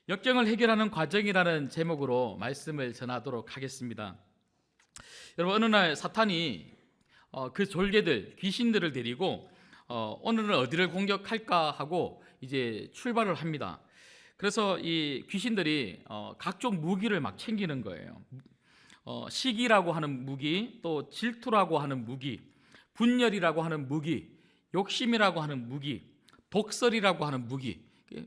역경을 해결하는 과정이라는 제목으로 말씀을 전하도록 하겠습니다. 여러분, 어느 날 사탄이 그 졸개들, 귀신들을 데리고 오늘은 어디를 공격할까 하고 이제 출발을 합니다. 그래서 이 귀신들이 각종 무기를 막 챙기는 거예요. 시기라고 하는 무기, 또 질투라고 하는 무기, 분열이라고 하는 무기, 욕심이라고 하는 무기, 독설이라고 하는 무기,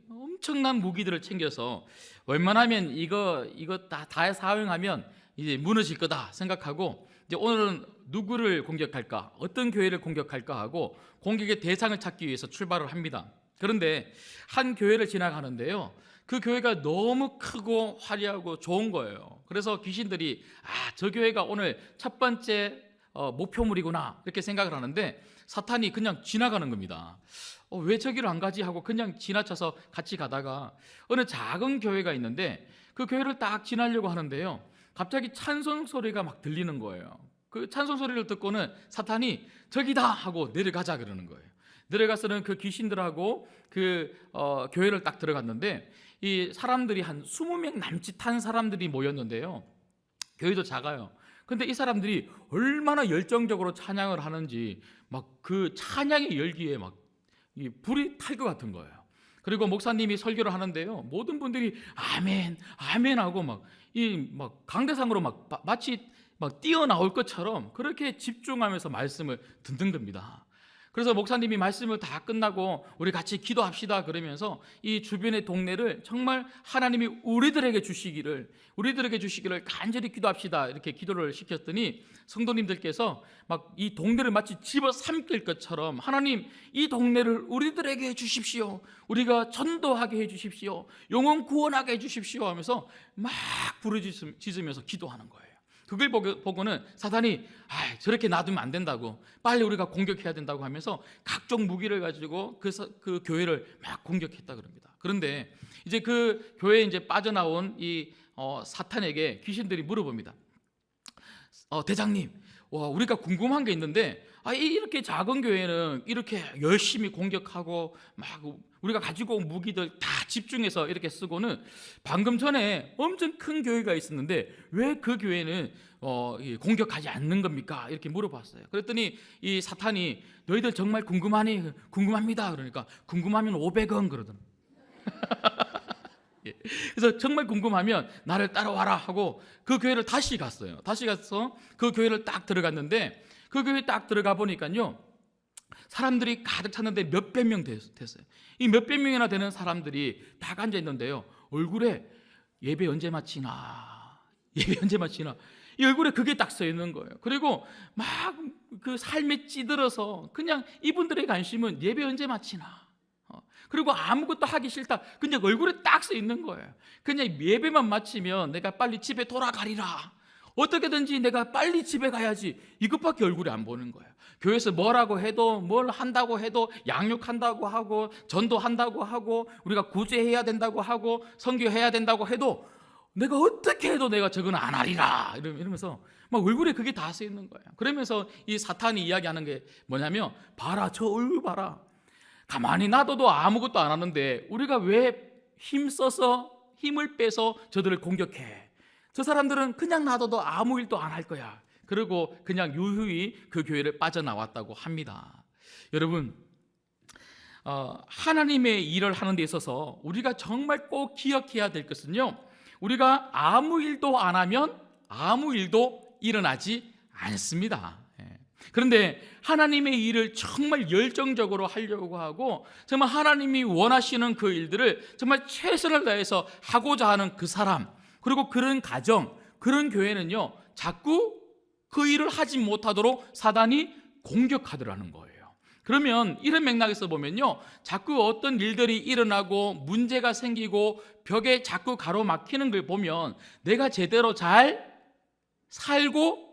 엄청난 무기들을 챙겨서 웬만하면 이거 다 사용하면 이제 무너질 거다 생각하고, 이제 오늘은 누구를 공격할까, 어떤 교회를 공격할까 하고 공격의 대상을 찾기 위해서 출발을 합니다. 그런데 한 교회를 지나가는데요, 그 교회가 너무 크고 화려하고 좋은 거예요. 그래서 귀신들이 저 교회가 오늘 첫 번째 목표물이구나 이렇게 생각을 하는데, 사탄이 그냥 지나가는 겁니다. 왜 저기를 안 가지 하고 그냥 지나쳐서 같이 가다가 어느 작은 교회가 있는데 그 교회를 딱 지나려고 하는데요, 갑자기 찬송 소리가 막 들리는 거예요. 그 찬송 소리를 듣고는 사탄이 저기다 하고 내려가자 그러는 거예요. 내려가서는 그 귀신들하고 그 교회를 딱 들어갔는데, 이 사람들이 한 20명 남짓한 사람들이 모였는데요, 교회도 작아요. 근데 이 사람들이 얼마나 열정적으로 찬양을 하는지 막 그 찬양의 열기에 막 이 불이 탈 것 같은 거예요. 그리고 목사님이 설교를 하는데요, 모든 분들이 아멘, 아멘 하고 막 강대상으로 마치 뛰어나올 것처럼 그렇게 집중하면서 말씀을 듣는 겁니다. 그래서 목사님이 말씀을 다 끝나고 우리 같이 기도합시다 그러면서 이 주변의 동네를 정말 하나님이 우리들에게 주시기를 간절히 기도합시다 이렇게 기도를 시켰더니, 성도님들께서 막 이 동네를 마치 집어삼킬 것처럼 하나님, 이 동네를 우리들에게 주십시오, 우리가 전도하게 해주십시오, 영혼 구원하게 해주십시오 하면서 막 부르짖으면서 기도하는 거예요. 그걸 보고는 사탄이 저렇게 놔두면 안 된다고, 빨리 우리가 공격해야 된다고 하면서 각종 무기를 가지고 그 교회를 막 공격했다 그럽니다. 그런데 이제 그 교회에 이제 빠져나온 이 사탄에게 귀신들이 물어봅니다. 대장님, 우리가 궁금한 게 있는데 이렇게 작은 교회는 이렇게 열심히 공격하고 막 우리가 가지고 온 무기들 다 집중해서 이렇게 쓰고는, 방금 전에 엄청 큰 교회가 있었는데 왜 그 교회는 공격하지 않는 겁니까? 이렇게 물어봤어요. 그랬더니 이 사탄이 너희들 정말 궁금합니다. 그러니까 궁금하면 500원 그러더라고요. 그래서 정말 궁금하면 나를 따라와라 하고 그 교회를 다시 갔어요. 다시 가서 그 교회를 딱 들어갔는데, 그 교회 딱 들어가 보니까요, 사람들이 가득 찼는데 몇백 명 됐어요. 이 몇백 명이나 되는 사람들이 딱 앉아 있는데요, 얼굴에 예배 언제 마치나 이 얼굴에 그게 딱 써 있는 거예요. 그리고 막 그 삶에 찌들어서 그냥 이분들의 관심은 예배 언제 마치나, 그리고 아무것도 하기 싫다, 그냥 얼굴에 딱 써 있는 거예요. 그냥 예배만 마치면 내가 빨리 집에 돌아가리라, 어떻게든지 내가 빨리 집에 가야지, 이것밖에 얼굴에 안 보는 거예요. 교회에서 뭐라고 해도, 뭘 한다고 해도, 양육한다고 하고 전도한다고 하고 우리가 구제해야 된다고 하고 선교해야 된다고 해도 내가 어떻게 해도 내가 저건 안 하리라 이러면서 막 얼굴에 그게 다 써 있는 거예요. 그러면서 이 사탄이 이야기하는 게 뭐냐면, 봐라, 저 얼굴 봐라, 가만히 놔둬도 아무것도 안 하는데 우리가 왜 힘을 빼서 저들을 공격해? 저 사람들은 그냥 놔둬도 아무 일도 안 할 거야. 그리고 그냥 유유히 그 교회를 빠져나왔다고 합니다. 여러분, 하나님의 일을 하는 데 있어서 우리가 정말 꼭 기억해야 될 것은요, 우리가 아무 일도 안 하면 아무 일도 일어나지 않습니다. 그런데 하나님의 일을 정말 열정적으로 하려고 하고 정말 하나님이 원하시는 그 일들을 정말 최선을 다해서 하고자 하는 그 사람, 그리고 그런 가정, 그런 교회는요, 자꾸 그 일을 하지 못하도록 사단이 공격하더라는 거예요. 그러면 이런 맥락에서 보면요, 자꾸 어떤 일들이 일어나고 문제가 생기고 벽에 자꾸 가로막히는 걸 보면 내가 제대로 잘 살고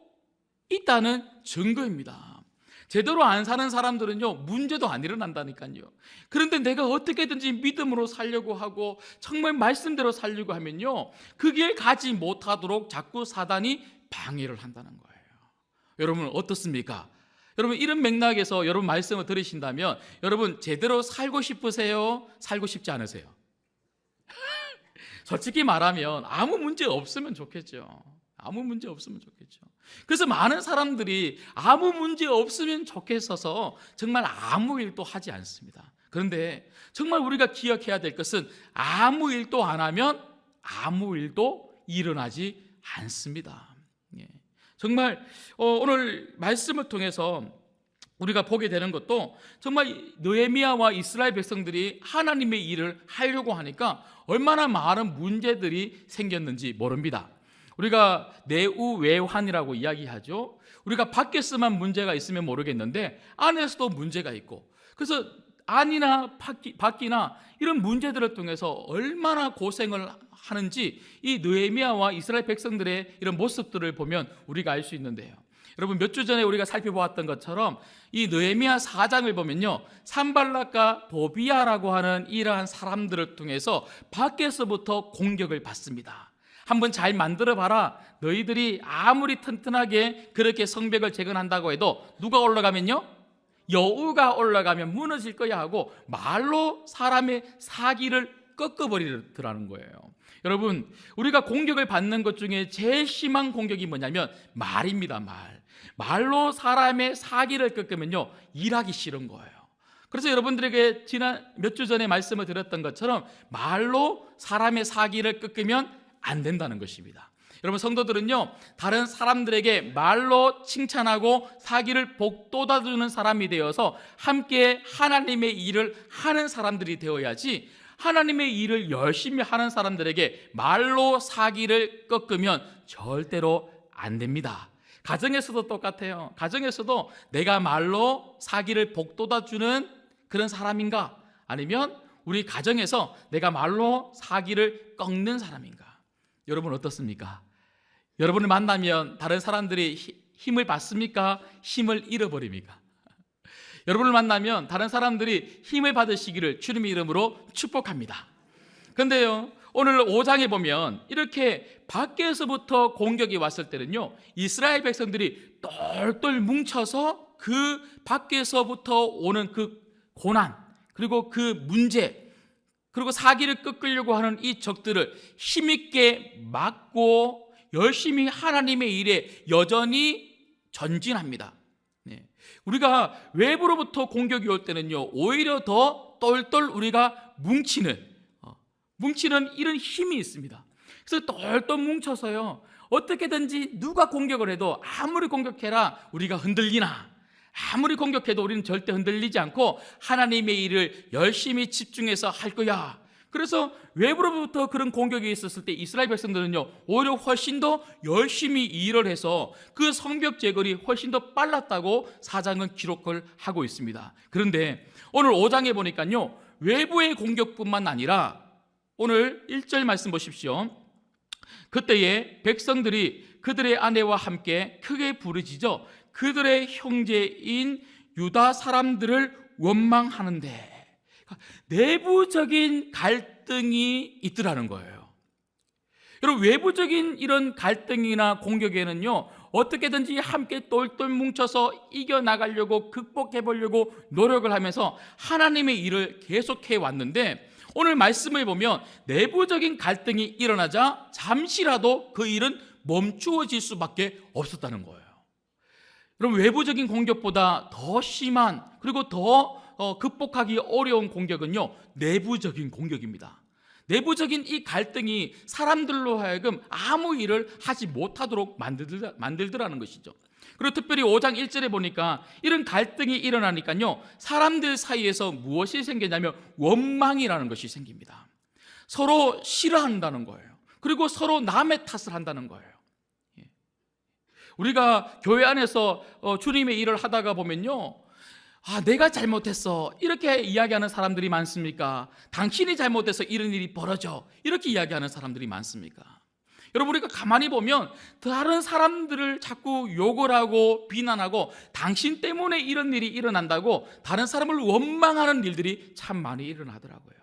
있다는 증거입니다. 제대로 안 사는 사람들은요, 문제도 안 일어난다니까요. 그런데 내가 어떻게든지 믿음으로 살려고 하고 정말 말씀대로 살려고 하면요, 그 길 가지 못하도록 자꾸 사단이 방해를 한다는 거예요. 여러분 어떻습니까? 여러분, 이런 맥락에서 여러분 말씀을 들으신다면 여러분 제대로 살고 싶으세요? 살고 싶지 않으세요? 솔직히 말하면 아무 문제 없으면 좋겠죠. 아무 문제 없으면 좋겠죠. 그래서 많은 사람들이 아무 문제 없으면 좋겠어서 정말 아무 일도 하지 않습니다. 그런데 정말 우리가 기억해야 될 것은 아무 일도 안 하면 아무 일도 일어나지 않습니다. 정말 오늘 말씀을 통해서 우리가 보게 되는 것도 정말 느헤미야와 이스라엘 백성들이 하나님의 일을 하려고 하니까 얼마나 많은 문제들이 생겼는지 모릅니다. 우리가 내우외환이라고 이야기하죠. 우리가 밖에서만 문제가 있으면 모르겠는데 안에서도 문제가 있고, 그래서 안이나 밖이나 이런 문제들을 통해서 얼마나 고생을 하는지 이 느헤미야와 이스라엘 백성들의 이런 모습들을 보면 우리가 알 수 있는데요. 여러분, 몇 주 전에 우리가 살펴보았던 것처럼 이 느헤미야 4장을 보면요, 산발락과 도비야라고 하는 이러한 사람들을 통해서 밖에서부터 공격을 받습니다. 한번 잘 만들어 봐라. 너희들이 아무리 튼튼하게 그렇게 성벽을 재건한다고 해도 누가 올라가면요, 여우가 올라가면 무너질 거야 하고 말로 사람의 사기를 꺾어버리더라는 거예요. 여러분, 우리가 공격을 받는 것 중에 제일 심한 공격이 뭐냐면 말입니다. 말로 사람의 사기를 꺾으면요, 일하기 싫은 거예요. 그래서 여러분들에게 지난 몇 주 전에 말씀을 드렸던 것처럼 말로 사람의 사기를 꺾으면 안 된다는 것입니다. 여러분, 성도들은요, 다른 사람들에게 말로 칭찬하고 사기를 복돋아주는 사람이 되어서 함께 하나님의 일을 하는 사람들이 되어야지, 하나님의 일을 열심히 하는 사람들에게 말로 사기를 꺾으면 절대로 안 됩니다. 가정에서도 똑같아요. 가정에서도 내가 말로 사기를 복돋아주는 그런 사람인가, 아니면 우리 가정에서 내가 말로 사기를 꺾는 사람인가? 여러분 어떻습니까? 여러분을 만나면 다른 사람들이 힘을 받습니까? 힘을 잃어버립니까? 여러분을 만나면 다른 사람들이 힘을 받으시기를 주님의 이름으로 축복합니다. 그런데요, 오늘 5장에 보면 이렇게 밖에서부터 공격이 왔을 때는요, 이스라엘 백성들이 똘똘 뭉쳐서 그 밖에서부터 오는 그 고난, 그리고 그 문제, 그리고 사기를 꺾으려고 하는 이 적들을 힘있게 막고 열심히 하나님의 일에 여전히 전진합니다. 우리가 외부로부터 공격이 올 때는요, 오히려 더 똘똘 우리가 뭉치는 이런 힘이 있습니다. 그래서 똘똘 뭉쳐서요, 어떻게든지 누가 공격을 해도 아무리 공격해라 우리가 흔들리나, 아무리 공격해도 우리는 절대 흔들리지 않고 하나님의 일을 열심히 집중해서 할 거야. 그래서 외부로부터 그런 공격이 있었을 때 이스라엘 백성들은요, 오히려 훨씬 더 열심히 일을 해서 그 성벽 재건이 훨씬 더 빨랐다고 사장은 기록을 하고 있습니다. 그런데 오늘 5장에 보니까요, 외부의 공격뿐만 아니라 오늘 1절 말씀 보십시오. 그때에 백성들이 그들의 아내와 함께 크게 부르짖어 그들의 형제인 유다 사람들을 원망하는데, 내부적인 갈등이 있더라는 거예요. 여러분, 외부적인 이런 갈등이나 공격에는요, 어떻게든지 함께 똘똘 뭉쳐서 이겨나가려고, 극복해보려고 노력을 하면서 하나님의 일을 계속해 왔는데, 오늘 말씀을 보면 내부적인 갈등이 일어나자 잠시라도 그 일은 멈추어질 수밖에 없었다는 거예요. 여러분, 외부적인 공격보다 더 심한, 그리고 더 극복하기 어려운 공격은요, 내부적인 공격입니다. 내부적인 이 갈등이 사람들로 하여금 아무 일을 하지 못하도록 만들더라는 것이죠. 그리고 특별히 5장 1절에 보니까 이런 갈등이 일어나니까요, 사람들 사이에서 무엇이 생기냐면 원망이라는 것이 생깁니다. 서로 싫어한다는 거예요. 그리고 서로 남의 탓을 한다는 거예요. 우리가 교회 안에서 주님의 일을 하다가 보면요, 내가 잘못했어 이렇게 이야기하는 사람들이 많습니까? 당신이 잘못해서 이런 일이 벌어져 이렇게 이야기하는 사람들이 많습니까? 여러분, 우리가 가만히 보면 다른 사람들을 자꾸 욕을 하고 비난하고 당신 때문에 이런 일이 일어난다고 다른 사람을 원망하는 일들이 참 많이 일어나더라고요.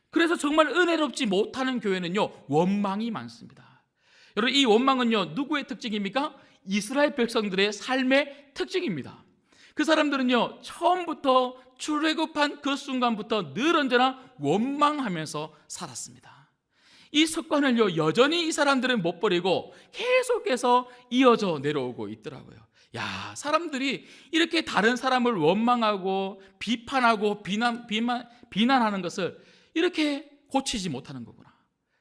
그래서 정말 은혜롭지 못하는 교회는요, 원망이 많습니다. 여러분, 이 원망은요, 누구의 특징입니까? 이스라엘 백성들의 삶의 특징입니다. 그 사람들은요, 처음부터 출애굽한 그 순간부터 늘 언제나 원망하면서 살았습니다. 이 습관을요 여전히 이 사람들은 못 버리고 계속해서 이어져 내려오고 있더라고요. 야, 사람들이 이렇게 다른 사람을 원망하고 비판하고 비난하는 것을 이렇게 고치지 못하는 거구나.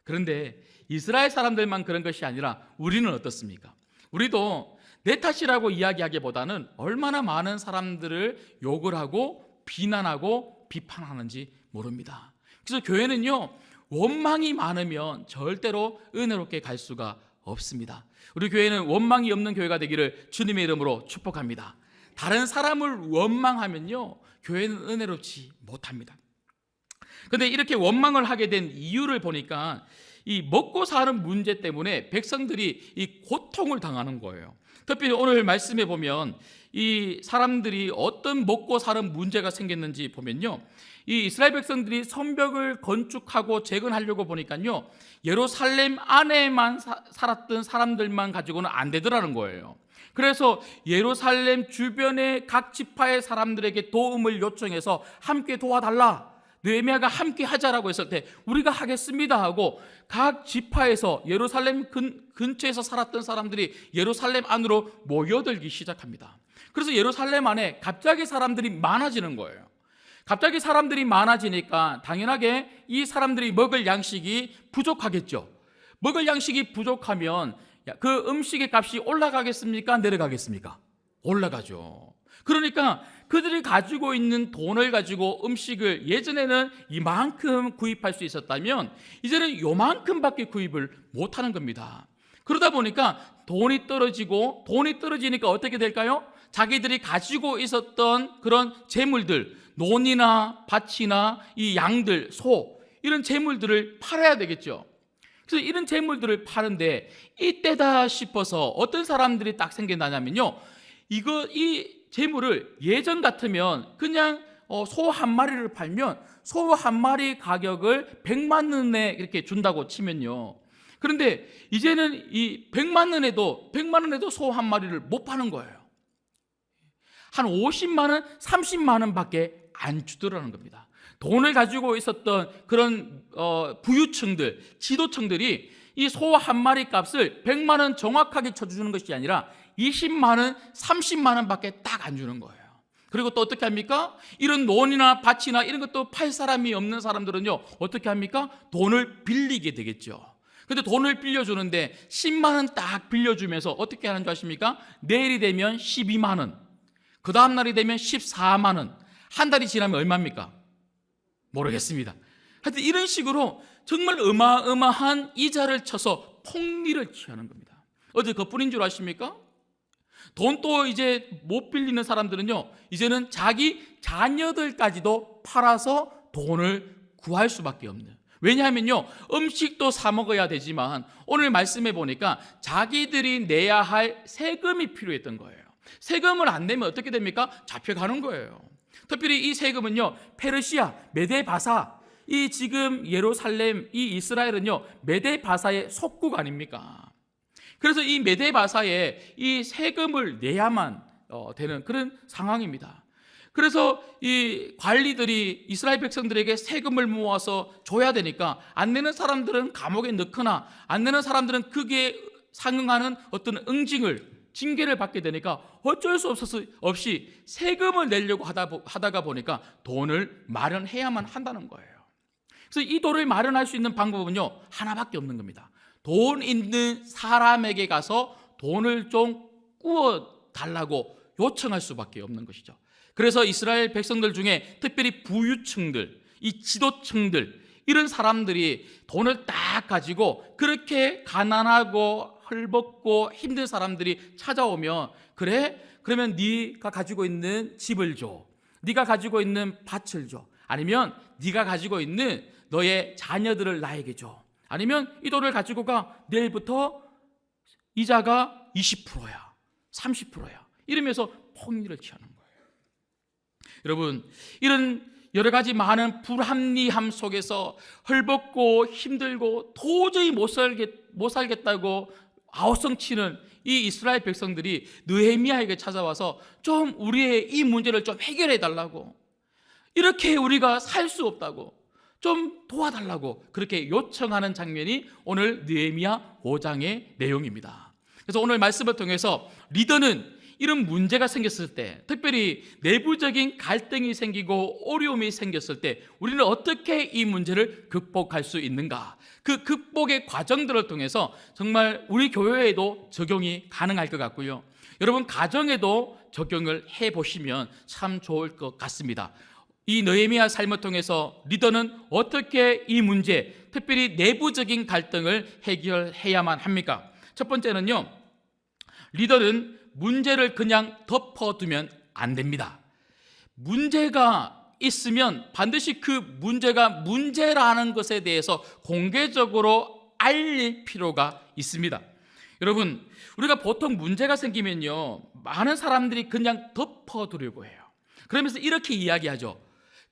그런데 이스라엘 사람들만 그런 것이 아니라 우리는 어떻습니까? 우리도 내 탓이라고 이야기하기보다는 얼마나 많은 사람들을 욕을 하고 비난하고 비판하는지 모릅니다. 그래서 교회는요 원망이 많으면 절대로 은혜롭게 갈 수가 없습니다. 우리 교회는 원망이 없는 교회가 되기를 주님의 이름으로 축복합니다. 다른 사람을 원망하면요 교회는 은혜롭지 못합니다. 그런데 이렇게 원망을 하게 된 이유를 보니까 이 먹고 사는 문제 때문에 백성들이 이 고통을 당하는 거예요. 특별히 오늘 말씀에 보면 이 사람들이 어떤 먹고 사는 문제가 생겼는지 보면요, 이 이스라엘 백성들이 성벽을 건축하고 재건하려고 보니까요 예루살렘 안에만 살았던 사람들만 가지고는 안 되더라는 거예요. 그래서 예루살렘 주변의 각 지파의 사람들에게 도움을 요청해서 함께 도와달라, 느헤미야가 함께 하자라고 했을 때 우리가 하겠습니다 하고 각 지파에서 예루살렘 근처에서 살았던 사람들이 예루살렘 안으로 모여들기 시작합니다. 그래서 예루살렘 안에 갑자기 사람들이 많아지는 거예요. 갑자기 사람들이 많아지니까 당연하게 이 사람들이 먹을 양식이 부족하겠죠. 먹을 양식이 부족하면 그 음식의 값이 올라가겠습니까? 내려가겠습니까? 올라가죠. 그러니까 그들이 가지고 있는 돈을 가지고 음식을 예전에는 이만큼 구입할 수 있었다면 이제는 요만큼밖에 구입을 못하는 겁니다. 그러다 보니까 돈이 떨어지니까 어떻게 될까요? 자기들이 가지고 있었던 그런 재물들, 논이나 밭이나 이 양들, 소, 이런 재물들을 팔아야 되겠죠. 그래서 이런 재물들을 파는데 이때다 싶어서 어떤 사람들이 딱 생겨나냐면요, 이 재물을 예전 같으면 그냥 소 한 마리를 팔면 소 한 마리 가격을 100만 원에 이렇게 준다고 치면요, 그런데 이제는 이 100만 원에도 소 한 마리를 못 파는 거예요. 한 50만 원, 30만 원밖에 안 주더라는 겁니다. 돈을 가지고 있었던 그런 부유층들, 지도층들이 이 소 한 마리 값을 100만 원 정확하게 쳐주는 것이 아니라 20만 원, 30만 원밖에 딱 안 주는 거예요. 그리고 또 어떻게 합니까? 이런 논이나 밭이나 이런 것도 팔 사람이 없는 사람들은요 어떻게 합니까? 돈을 빌리게 되겠죠. 근데 돈을 빌려주는데 10만 원 딱 빌려주면서 어떻게 하는 줄 아십니까? 내일이 되면 12만 원, 그 다음 날이 되면 14만 원, 한 달이 지나면 얼마입니까? 모르겠습니다. 하여튼 이런 식으로 정말 어마어마한 이자를 쳐서 폭리를 취하는 겁니다. 어제 그뿐인 줄 아십니까? 돈 또 이제 못 빌리는 사람들은요 이제는 자기 자녀들까지도 팔아서 돈을 구할 수밖에 없는, 왜냐하면요 음식도 사 먹어야 되지만 오늘 말씀해 보니까 자기들이 내야 할 세금이 필요했던 거예요. 세금을 안 내면 어떻게 됩니까? 잡혀가는 거예요. 특별히 이 세금은요 페르시아, 메데바사, 이 지금 예루살렘, 이 이스라엘은요 메데바사의 속국 아닙니까? 그래서 이 메데바사에 이 세금을 내야만 되는 그런 상황입니다. 그래서 이 관리들이 이스라엘 백성들에게 세금을 모아서 줘야 되니까 안 내는 사람들은 감옥에 넣거나 안 내는 사람들은 그게 상응하는 어떤 징계를 받게 되니까 어쩔 수 없이 세금을 내려고 하다가 보니까 돈을 마련해야만 한다는 거예요. 그래서 이 돈을 마련할 수 있는 방법은요 하나밖에 없는 겁니다. 돈 있는 사람에게 가서 돈을 좀 꾸어 달라고 요청할 수밖에 없는 것이죠. 그래서 이스라엘 백성들 중에 특별히 부유층들, 이 지도층들, 이런 사람들이 돈을 딱 가지고 그렇게 가난하고 헐벗고 힘든 사람들이 찾아오면, 그래? 그러면 네가 가지고 있는 집을 줘, 네가 가지고 있는 밭을 줘, 아니면 네가 가지고 있는 너의 자녀들을 나에게 줘, 아니면 이 돈을 가지고 가, 내일부터 이자가 20%야 30%야 이러면서 폭리를 취하는 거예요. 여러분, 이런 여러 가지 많은 불합리함 속에서 헐벗고 힘들고 도저히 못 살겠다고 아우성치는 이 이스라엘 백성들이 느헤미야에게 찾아와서 좀 우리의 이 문제를 좀 해결해 달라고, 이렇게 우리가 살 수 없다고, 좀 도와달라고 그렇게 요청하는 장면이 오늘 느헤미야 5장의 내용입니다. 그래서 오늘 말씀을 통해서 리더는 이런 문제가 생겼을 때, 특별히 내부적인 갈등이 생기고 어려움이 생겼을 때 우리는 어떻게 이 문제를 극복할 수 있는가, 그 극복의 과정들을 통해서 정말 우리 교회에도 적용이 가능할 것 같고요, 여러분 가정에도 적용을 해보시면 참 좋을 것 같습니다. 이 느헤미야 삶을 통해서 리더는 어떻게 이 문제, 특별히 내부적인 갈등을 해결해야만 합니까? 첫 번째는요, 리더는 문제를 그냥 덮어두면 안 됩니다. 문제가 있으면 반드시 그 문제가 문제라는 것에 대해서 공개적으로 알릴 필요가 있습니다. 여러분, 우리가 보통 문제가 생기면요, 많은 사람들이 그냥 덮어두려고 해요. 그러면서 이렇게 이야기하죠.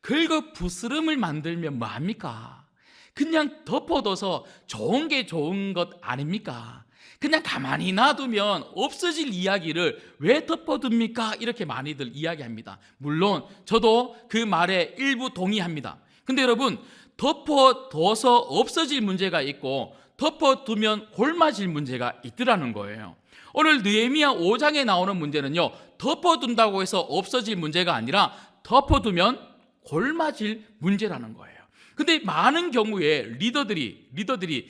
긁어 부스럼을 만들면 뭐합니까? 그냥 덮어둬서 좋은 게 좋은 것 아닙니까? 그냥 가만히 놔두면 없어질 이야기를 왜 덮어둡니까? 이렇게 많이들 이야기합니다. 물론 저도 그 말에 일부 동의합니다. 근데 여러분, 덮어둬서 없어질 문제가 있고 덮어두면 골마질 문제가 있더라는 거예요. 오늘 느헤미야 5장에 나오는 문제는요, 덮어둔다고 해서 없어질 문제가 아니라 덮어두면 골마질 문제라는 거예요. 근데 많은 경우에 리더들이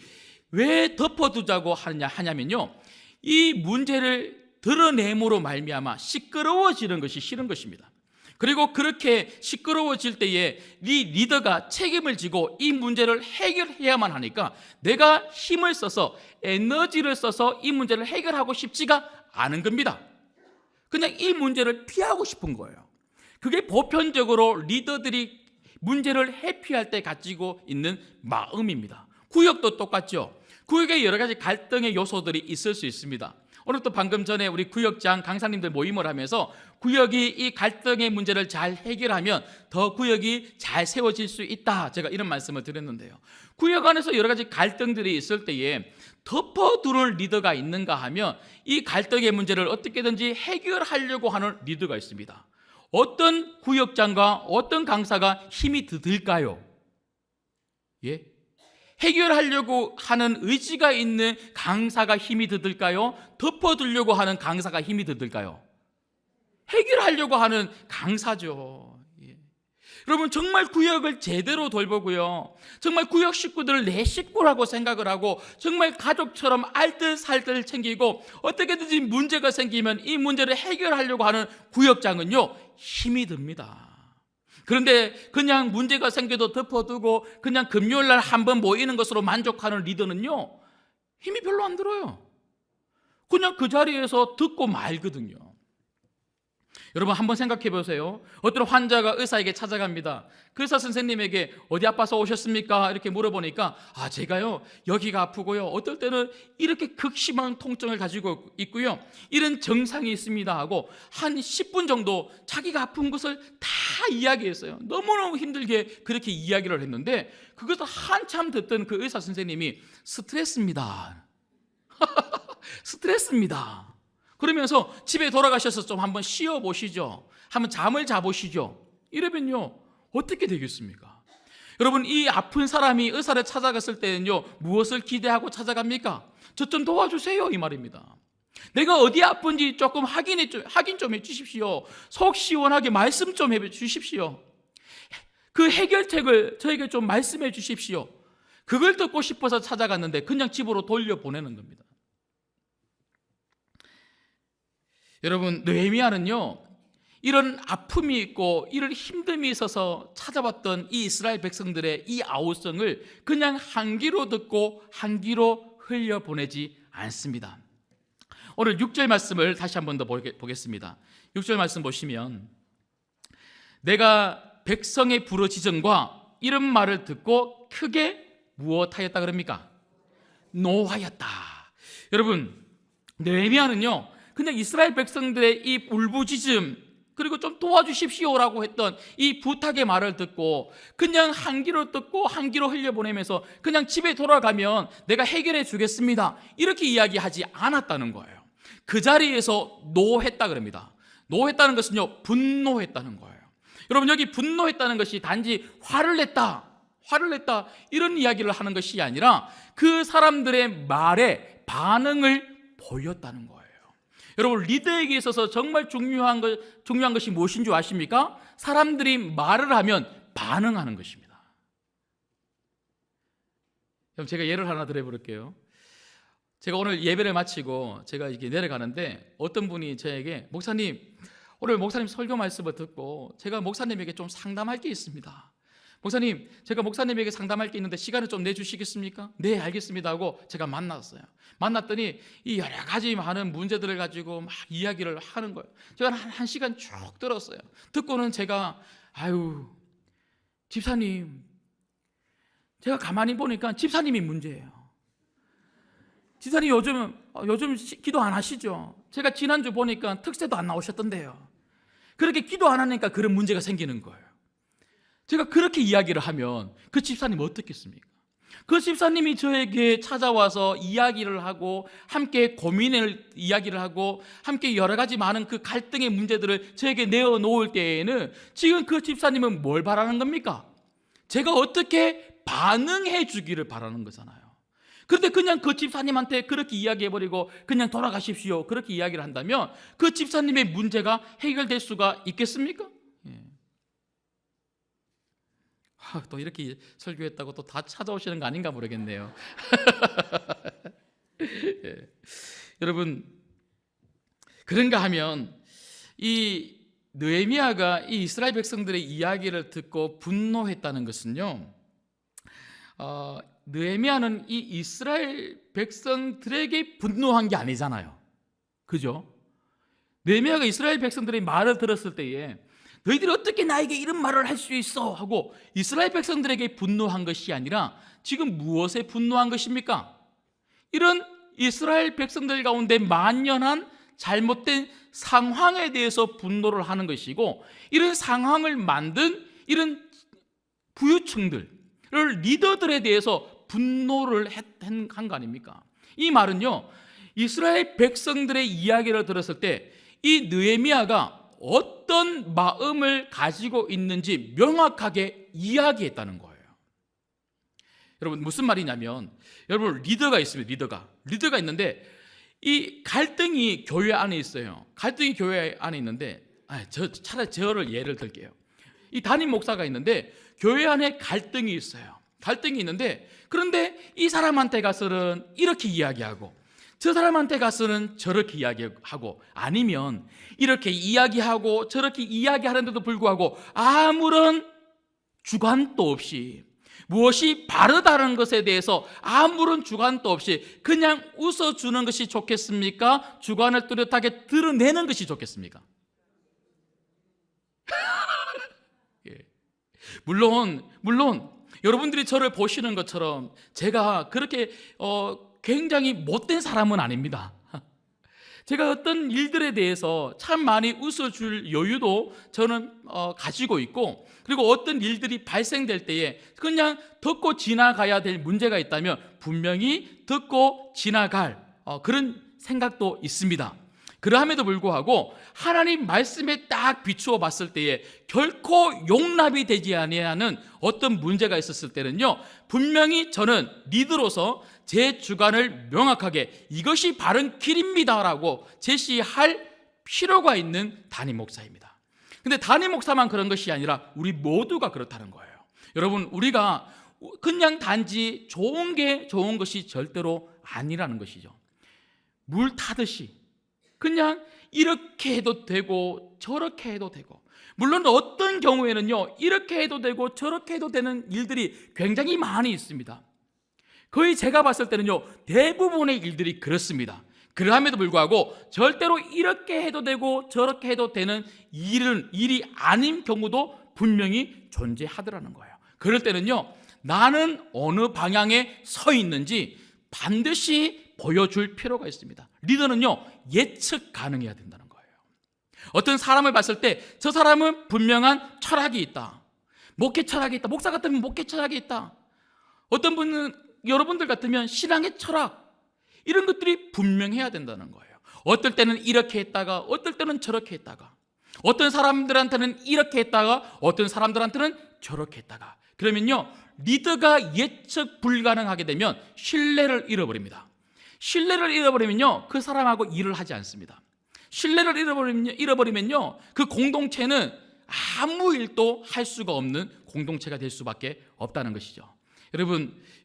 왜 덮어두자고 하냐면요, 이 문제를 드러냄으로 말미암아 시끄러워지는 것이 싫은 것입니다. 그리고 그렇게 시끄러워질 때에 이 리더가 책임을 지고 이 문제를 해결해야만 하니까 내가 힘을 써서 에너지를 써서 이 문제를 해결하고 싶지가 않은 겁니다. 그냥 이 문제를 피하고 싶은 거예요. 그게 보편적으로 리더들이 문제를 회피할 때 가지고 있는 마음입니다. 구역도 똑같죠. 구역에 여러 가지 갈등의 요소들이 있을 수 있습니다. 오늘 또 방금 전에 우리 구역장 강사님들 모임을 하면서 구역이 이 갈등의 문제를 잘 해결하면 더 구역이 잘 세워질 수 있다, 제가 이런 말씀을 드렸는데요, 구역 안에서 여러 가지 갈등들이 있을 때에 덮어두는 리더가 있는가 하면 이 갈등의 문제를 어떻게든지 해결하려고 하는 리더가 있습니다. 어떤 구역장과 어떤 강사가 힘이 더 들까요? 예? 해결하려고 하는 의지가 있는 강사가 힘이 더 들까요? 덮어두려고 하는 강사가 힘이 더 들까요? 해결하려고 하는 강사죠. 예. 여러분, 정말 구역을 제대로 돌보고요, 정말 구역 식구들을 내 식구라고 생각을 하고 정말 가족처럼 알뜰살뜰 챙기고 어떻게든지 문제가 생기면 이 문제를 해결하려고 하는 구역장은요, 힘이 듭니다. 그런데 그냥 문제가 생겨도 덮어두고 그냥 금요일날 한번 모이는 것으로 만족하는 리더는요, 힘이 별로 안 들어요. 그냥 그 자리에서 듣고 말거든요. 여러분, 한번 생각해 보세요. 어떤 환자가 의사에게 찾아갑니다. 그 의사 선생님에게 어디 아파서 오셨습니까? 이렇게 물어보니까 제가요, 여기가 아프고요, 어떨 때는 이렇게 극심한 통증을 가지고 있고요, 이런 증상이 있습니다 하고 한 10분 정도 자기가 아픈 것을 다 이야기했어요. 너무너무 힘들게 그렇게 이야기를 했는데 그것을 한참 듣던 그 의사 선생님이 스트레스입니다. 스트레스입니다. 그러면서 집에 돌아가셔서 좀 한번 쉬어보시죠. 한번 잠을 자보시죠. 이러면요, 어떻게 되겠습니까? 여러분, 이 아픈 사람이 의사를 찾아갔을 때는요, 무엇을 기대하고 찾아갑니까? 저 좀 도와주세요, 이 말입니다. 내가 어디 아픈지 조금 확인 좀 해주십시오. 속 시원하게 말씀 좀 해주십시오. 그 해결책을 저에게 좀 말씀해 주십시오. 그걸 듣고 싶어서 찾아갔는데 그냥 집으로 돌려보내는 겁니다. 여러분, 느헤미야는요, 이런 아픔이 있고 이런 힘듦이 있어서 찾아봤던 이 이스라엘 백성들의 이 아우성을 그냥 한 귀로 듣고 한 귀로 흘려보내지 않습니다. 오늘 6절 말씀을 다시 한 번 더 보겠습니다. 6절 말씀 보시면, 내가 백성의 부르짖음과 이런 말을 듣고 크게 무엇하였다 그럽니까? 노하였다. 여러분, 느헤미야는요, 그냥 이스라엘 백성들의 이 울부짖음, 그리고 좀 도와주십시오라고 했던 이 부탁의 말을 듣고 그냥 한 귀로 듣고 한 귀로 흘려보내면서 그냥 집에 돌아가면 내가 해결해 주겠습니다, 이렇게 이야기하지 않았다는 거예요. 그 자리에서 노했다 그럽니다. 노했다는 것은요, 분노했다는 거예요. 여러분, 여기 분노했다는 것이 단지 화를 냈다, 화를 냈다, 이런 이야기를 하는 것이 아니라 그 사람들의 말에 반응을 보였다는 거예요. 여러분, 리더에게 있어서 정말 중요한 것이 무엇인 줄 아십니까? 사람들이 말을 하면 반응하는 것입니다. 그럼 제가 예를 하나 드려볼게요. 제가 오늘 예배를 마치고 제가 이렇게 내려가는데 어떤 분이 저에게, 목사님, 오늘 목사님 설교 말씀을 듣고 제가 목사님에게 좀 상담할 게 있습니다. 목사님, 제가 목사님에게 상담할 게 있는데 시간을 좀 내주시겠습니까? 네, 알겠습니다 하고 제가 만났어요. 만났더니 이 여러 가지 많은 문제들을 가지고 막 이야기를 하는 거예요. 제가 한 시간 쭉 들었어요. 듣고는 제가, 아유, 집사님, 제가 가만히 보니까 집사님이 문제예요. 집사님 요즘 기도 안 하시죠? 제가 지난주 보니까 특세도 안 나오셨던데요. 그렇게 기도 안 하니까 그런 문제가 생기는 거예요. 제가 그렇게 이야기를 하면 그 집사님 어떻겠습니까? 그 집사님이 저에게 찾아와서 이야기를 하고 함께 고민을 이야기를 하고 함께 여러 가지 많은 그 갈등의 문제들을 저에게 내어놓을 때에는 지금 그 집사님은 뭘 바라는 겁니까? 제가 어떻게 반응해 주기를 바라는 거잖아요. 그런데 그냥 그 집사님한테 그렇게 이야기해버리고 그냥 돌아가십시오, 그렇게 이야기를 한다면 그 집사님의 문제가 해결될 수가 있겠습니까? 또 이렇게 설교했다고 또 다 찾아오시는 거 아닌가 모르겠네요. 예. 여러분, 그런가 하면 이 느헤미야가 이 이스라엘 백성들의 이야기를 듣고 분노했다는 것은요, 느헤미야는 이 이스라엘 백성들에게 분노한 게 아니잖아요. 그죠? 느헤미야가 이스라엘 백성들의 말을 들었을 때에 너희들이 어떻게 나에게 이런 말을 할 수 있어? 하고 이스라엘 백성들에게 분노한 것이 아니라 지금 무엇에 분노한 것입니까? 이런 이스라엘 백성들 가운데 만연한 잘못된 상황에 대해서 분노를 하는 것이고, 이런 상황을 만든 이런 부유층들, 리더들에 대해서 분노를 한 거 아닙니까? 이 말은요, 이스라엘 백성들의 이야기를 들었을 때 이 느헤미야가 어떤 마음을 가지고 있는지 명확하게 이야기했다는 거예요. 여러분, 무슨 말이냐면, 여러분, 리더가 있습니다. 리더가 있는데 이 갈등이 교회 안에 있어요. 갈등이 교회 안에 있는데, 차라리 저를 예를 들게요. 이 담임 목사가 있는데 교회 안에 갈등이 있어요. 갈등이 있는데, 그런데 이 사람한테 가서는 이렇게 이야기하고 저 사람한테 가서는 저렇게 이야기하고, 아니면 이렇게 이야기하고 저렇게 이야기하는데도 불구하고 아무런 주관도 없이, 무엇이 바르다는 것에 대해서 아무런 주관도 없이 그냥 웃어주는 것이 좋겠습니까? 주관을 뚜렷하게 드러내는 것이 좋겠습니까? 예. 물론 여러분들이 저를 보시는 것처럼 제가 그렇게 굉장히 못된 사람은 아닙니다. 제가 어떤 일들에 대해서 참 많이 웃어줄 여유도 저는 가지고 있고, 그리고 어떤 일들이 발생될 때에 그냥 듣고 지나가야 될 문제가 있다면 분명히 듣고 지나갈 그런 생각도 있습니다. 그러함에도 불구하고 하나님 말씀에 딱 비추어 봤을 때에 결코 용납이 되지 아니하는 어떤 문제가 있었을 때는요, 분명히 저는 리더로서 제 주관을 명확하게 이것이 바른 길입니다라고 제시할 필요가 있는 담임 목사입니다. 근데 담임 목사만 그런 것이 아니라 우리 모두가 그렇다는 거예요. 여러분, 우리가 그냥 단지 좋은 것이 절대로 아니라는 것이죠. 물 타듯이 그냥 이렇게 해도 되고 저렇게 해도 되고, 물론 어떤 경우에는요, 이렇게 해도 되고 저렇게 해도 되는 일들이 굉장히 많이 있습니다. 거의 제가 봤을 때는요, 대부분의 일들이 그렇습니다. 그럼에도 불구하고 절대로 이렇게 해도 되고 저렇게 해도 되는 일이 아닌 경우도 분명히 존재하더라는 거예요. 그럴 때는요, 나는 어느 방향에 서 있는지 반드시 보여줄 필요가 있습니다. 리더는요, 예측 가능해야 된다는 거예요. 어떤 사람을 봤을 때 저 사람은 분명한 철학이 있다, 목회 철학이 있다, 목사 같으면 목회 철학이 있다, 어떤 분은 여러분들 같으면 신앙의 철학, 이런 것들이 분명해야 된다는 거예요. 어떨 때는 이렇게 했다가 어떨 때는 저렇게 했다가, 어떤 사람들한테는 이렇게 했다가 어떤 사람들한테는 저렇게 했다가. 그러면요, 리더가 예측 불가능하게 되면 신뢰를 잃어버립니다. 신뢰를 잃어버리면요, 그 사람하고 일을 하지 않습니다. 신뢰를 잃어버리면요, 그 공동체는 아무 일도 할 수가 없는 공동체가 될 수밖에 없다는 것이죠.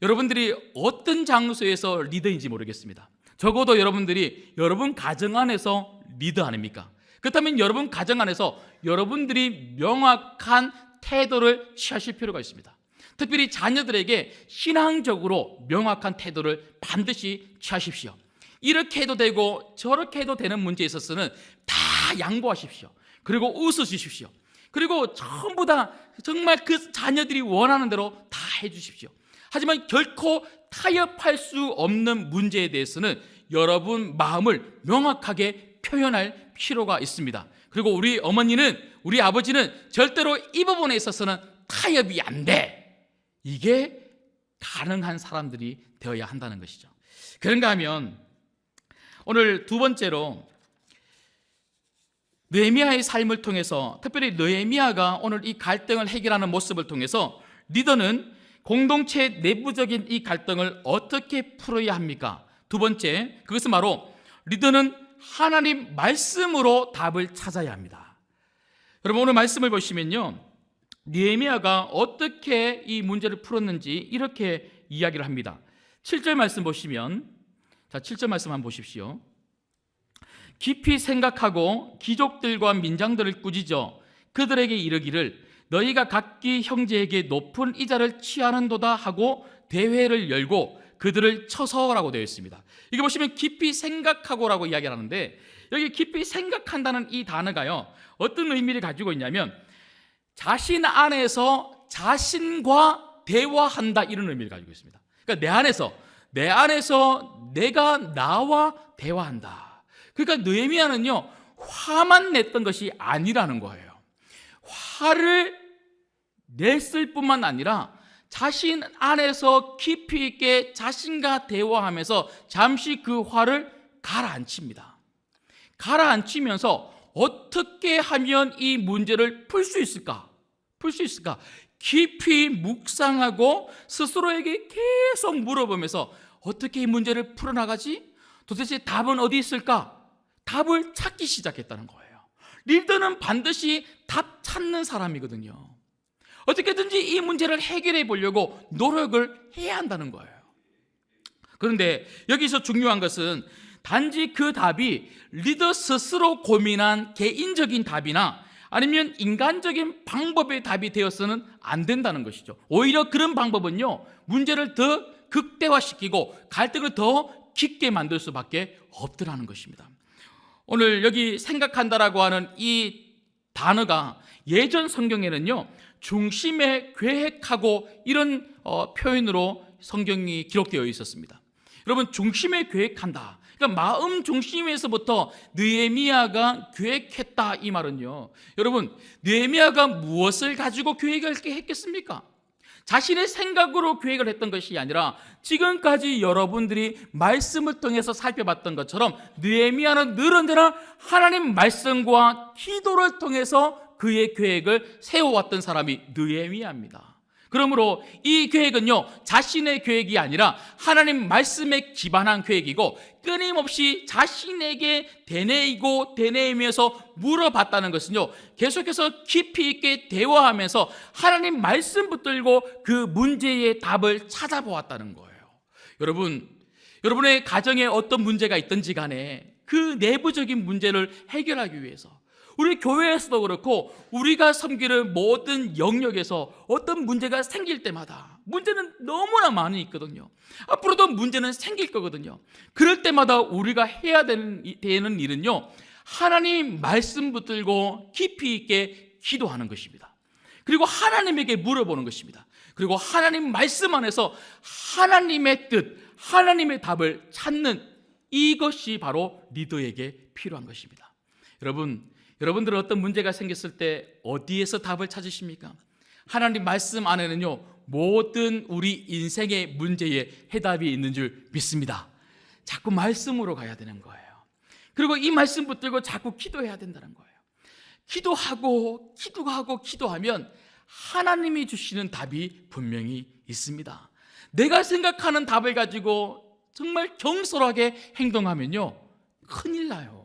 여러분들이 어떤 장소에서 리더인지 모르겠습니다. 적어도 여러분들이 여러분 가정 안에서 리더 아닙니까? 그렇다면 여러분 가정 안에서 여러분들이 명확한 태도를 취하실 필요가 있습니다. 특별히 자녀들에게 신앙적으로 명확한 태도를 반드시 취하십시오. 이렇게 해도 되고 저렇게 해도 되는 문제에 있어서는 다 양보하십시오. 그리고 웃으십시오. 그리고 전부 다 정말 그 자녀들이 원하는 대로 다 해주십시오. 하지만 결코 타협할 수 없는 문제에 대해서는 여러분 마음을 명확하게 표현할 필요가 있습니다. 그리고 우리 어머니는, 우리 아버지는 절대로 이 부분에 있어서는 타협이 안 돼, 이게 가능한 사람들이 되어야 한다는 것이죠. 그런가 하면 오늘 두 번째로 느헤미야의 삶을 통해서, 특별히 느헤미야가 오늘 이 갈등을 해결하는 모습을 통해서 리더는 공동체 내부적인 이 갈등을 어떻게 풀어야 합니까? 두 번째, 그것은 바로 리더는 하나님 말씀으로 답을 찾아야 합니다. 여러분, 오늘 말씀을 보시면요, 느헤미야가 어떻게 이 문제를 풀었는지 이렇게 이야기를 합니다. 7절 말씀 보시면, 자, 7절 말씀 한번 보십시오. 깊이 생각하고 귀족들과 민장들을 꾸짖어 그들에게 이르기를 너희가 각기 형제에게 높은 이자를 취하는도다 하고 대회를 열고 그들을 쳐서라고 되어 있습니다. 이거 보시면 깊이 생각하고라고 이야기를 하는데, 여기 깊이 생각한다는 이 단어가요, 어떤 의미를 가지고 있냐면 자신 안에서 자신과 대화한다, 이런 의미를 가지고 있습니다. 그러니까 내 안에서 내가 나와 대화한다. 그러니까 느헤미야는요, 화만 냈던 것이 아니라는 거예요. 화를 냈을 뿐만 아니라 자신 안에서 깊이 있게 자신과 대화하면서 잠시 그 화를 가라앉힙니다. 가라앉히면서 어떻게 하면 이 문제를 풀 수 있을까? 깊이 묵상하고 스스로에게 계속 물어보면서 어떻게 이 문제를 풀어나가지? 도대체 답은 어디 있을까? 답을 찾기 시작했다는 거예요. 리더는 반드시 답 찾는 사람이거든요. 어떻게든지 이 문제를 해결해 보려고 노력을 해야 한다는 거예요. 그런데 여기서 중요한 것은 단지 그 답이 리더 스스로 고민한 개인적인 답이나 아니면 인간적인 방법의 답이 되어서는 안 된다는 것이죠. 오히려 그런 방법은요, 문제를 더 극대화시키고 갈등을 더 깊게 만들 수밖에 없더라는 것입니다. 오늘 여기 생각한다라고 하는 이 단어가 예전 성경에는요, 중심에 계획하고 이런 표현으로 성경이 기록되어 있었습니다. 여러분, 중심에 계획한다, 그러니까 마음 중심에서부터 느헤미야가 계획했다, 이 말은요, 여러분, 느헤미야가 무엇을 가지고 계획을 했겠습니까? 자신의 생각으로 계획을 했던 것이 아니라 지금까지 여러분들이 말씀을 통해서 살펴봤던 것처럼 느헤미야는 늘 언제나 하나님 말씀과 기도를 통해서 그의 계획을 세워왔던 사람이 느헤미야입니다. 그러므로 이 계획은요, 자신의 계획이 아니라 하나님 말씀에 기반한 계획이고 끊임없이 자신에게 되뇌이면서 물어봤다는 것은요, 계속해서 깊이 있게 대화하면서 하나님 말씀 붙들고 그 문제의 답을 찾아보았다는 거예요. 여러분의 가정에 어떤 문제가 있든지 간에 그 내부적인 문제를 해결하기 위해서, 우리 교회에서도 그렇고 우리가 섬기는 모든 영역에서 어떤 문제가 생길 때마다, 문제는 너무나 많이 있거든요. 앞으로도 문제는 생길 거거든요. 그럴 때마다 우리가 해야 되는 일은요, 하나님 말씀 붙들고 깊이 있게 기도하는 것입니다. 그리고 하나님에게 물어보는 것입니다. 그리고 하나님 말씀 안에서 하나님의 뜻, 하나님의 답을 찾는, 이것이 바로 리더에게 필요한 것입니다. 여러분들은 어떤 문제가 생겼을 때 어디에서 답을 찾으십니까? 하나님 말씀 안에는요, 모든 우리 인생의 문제에 해답이 있는 줄 믿습니다. 자꾸 말씀으로 가야 되는 거예요. 그리고 이 말씀 붙들고 자꾸 기도해야 된다는 거예요. 기도하면 하나님이 주시는 답이 분명히 있습니다. 내가 생각하는 답을 가지고 정말 경솔하게 행동하면요, 큰일 나요.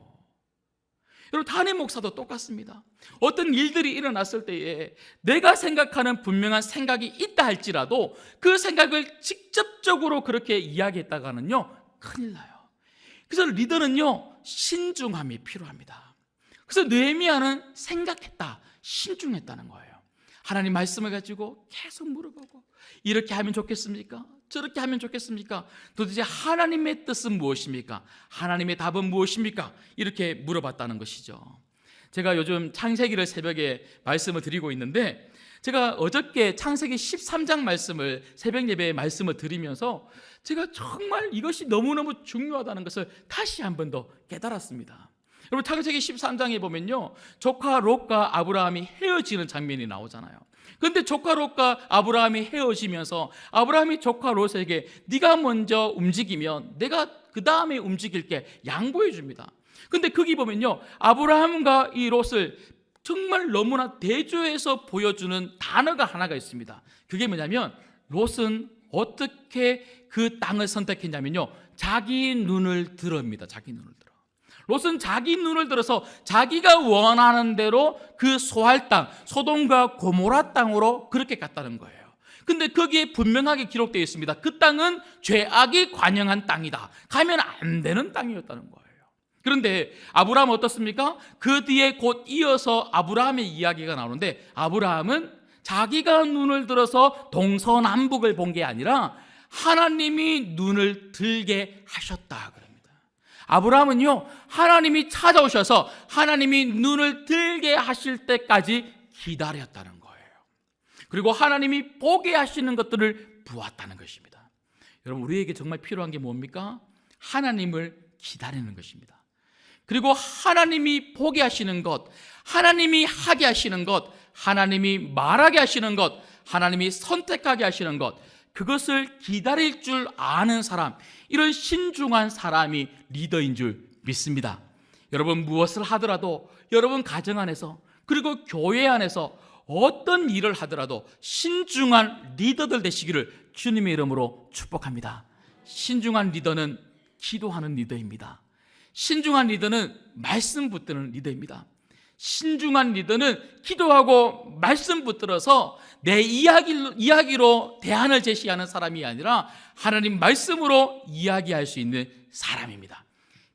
여러분, 담임 목사도 똑같습니다. 어떤 일들이 일어났을 때에 내가 생각하는 분명한 생각이 있다 할지라도 그 생각을 직접적으로 그렇게 이야기했다가는요, 큰일 나요. 그래서 리더는요, 신중함이 필요합니다. 그래서 느헤미야는 생각했다, 신중했다는 거예요. 하나님 말씀을 가지고 계속 물어보고, 이렇게 하면 좋겠습니까? 저렇게 하면 좋겠습니까? 도대체 하나님의 뜻은 무엇입니까? 하나님의 답은 무엇입니까? 이렇게 물어봤다는 것이죠. 제가 요즘 창세기를 새벽에 말씀을 드리고 있는데, 제가 어저께 창세기 13장 말씀을 새벽 예배에 말씀을 드리면서 제가 정말 이것이 너무너무 중요하다는 것을 다시 한 번 더 깨달았습니다. 여러분, 창세기 13장에 보면요, 조카 롯과 아브라함이 헤어지는 장면이 나오잖아요. 그런데 조카 롯과 아브라함이 헤어지면서 아브라함이 조카 롯에게 네가 먼저 움직이면 내가 그 다음에 움직일게 양보해 줍니다. 그런데 거기 보면요, 아브라함과 이 롯을 정말 너무나 대조해서 보여주는 단어가 하나가 있습니다. 그게 뭐냐면, 롯은 어떻게 그 땅을 선택했냐면요, 자기 눈을 들어입니다. 자기 눈을 들어. 롯은 자기 눈을 들어서 자기가 원하는 대로 그 소할 땅, 소돔과 고모라 땅으로 그렇게 갔다는 거예요. 근데 거기에 분명하게 기록되어 있습니다. 그 땅은 죄악이 관영한 땅이다. 가면 안 되는 땅이었다는 거예요. 그런데 아브라함은 어떻습니까? 그 뒤에 곧 이어서 아브라함의 이야기가 나오는데, 아브라함은 자기가 눈을 들어서 동서남북을 본 게 아니라 하나님이 눈을 들게 하셨다 그럽니다. 아브라함은요, 하나님이 찾아오셔서 하나님이 눈을 들게 하실 때까지 기다렸다는 거예요. 그리고 하나님이 보게 하시는 것들을 보았다는 것입니다. 여러분, 우리에게 정말 필요한 게 뭡니까? 하나님을 기다리는 것입니다. 그리고 하나님이 보게 하시는 것, 하나님이 하게 하시는 것, 하나님이 말하게 하시는 것, 하나님이 선택하게 하시는 것, 그것을 기다릴 줄 아는 사람, 이런 신중한 사람이 리더인 줄 믿습니다. 여러분, 무엇을 하더라도 여러분 가정 안에서, 그리고 교회 안에서 어떤 일을 하더라도 신중한 리더들 되시기를 주님의 이름으로 축복합니다. 신중한 리더는 기도하는 리더입니다. 신중한 리더는 말씀 붙드는 리더입니다. 신중한 리더는 기도하고 말씀 붙들어서 내 이야기로 대안을 제시하는 사람이 아니라 하나님 말씀으로 이야기할 수 있는 사람입니다.